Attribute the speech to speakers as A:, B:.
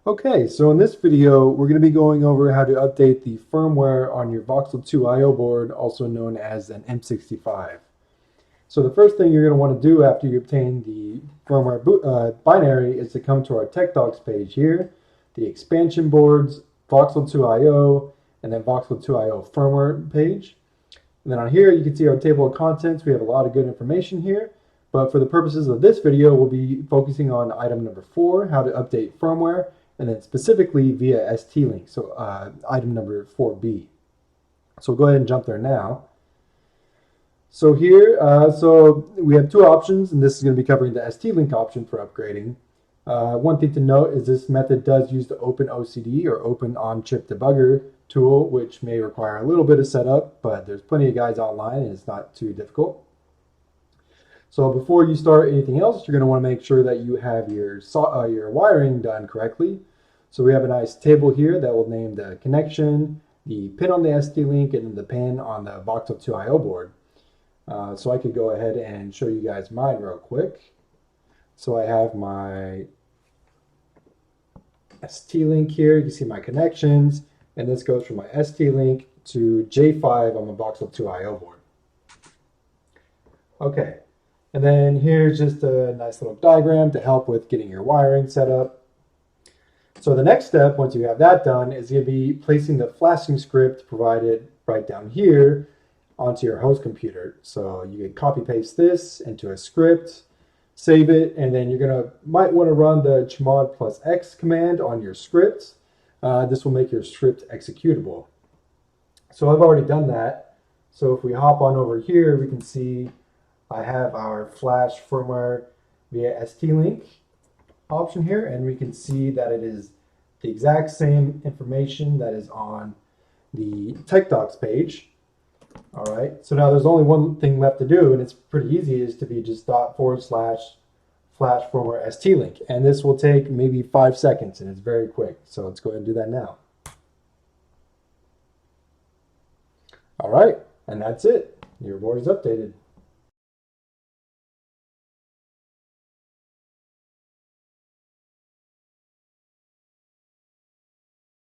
A: Okay, so in this video, we're going to be going over how to update the firmware on your VOXL 2 I/O board, also known as an M65. So the first thing you're going to want to do after you obtain the firmware binary is to come to our tech docs page here, the expansion boards, VOXL 2 I/O, and then VOXL 2 I/O firmware page. And then on here, you can see our table of contents. We have a lot of good information here. But for the purposes of this video, we'll be focusing on item number 4, how to update firmware, and then specifically via STLink, so item number 4B. So we'll go ahead and jump there now. So here, so we have two options, and this is going to be covering the STLink option for upgrading. One thing to note is this method does use the Open OCD or Open On-Chip Debugger tool, which may require a little bit of setup, but there's plenty of guides online and it's not too difficult. So before you start anything else, you're going to want to make sure that you have your wiring done correctly. So we have a nice table here that will name the connection, the pin on the STLink, and then the pin on the VOXL 2 I/O board. So I could go ahead and show you guys mine real quick. So I have my STLink here. You can see my connections, and this goes from my STLink to J5 on the VOXL 2 I/O board. Okay. And then here's just a nice little diagram to help with getting your wiring set up. So the next step, once you have that done, is going to be placing the flashing script provided right down here onto your host computer. So you can copy paste this into a script, save it, and then might want to run the chmod +x command on your script. This will make your script executable. So I've already done that. So if we hop on over here, we can see I have our flash firmware via STLink option here, and we can see that it is the exact same information that is on the tech docs page. All right, so now there's only one thing left to do, and it's pretty easy, is to be just // flash firmware STLink, and this will take maybe 5 seconds, and it's very quick. So let's go ahead and do that now. All right, and that's it. Your board is updated.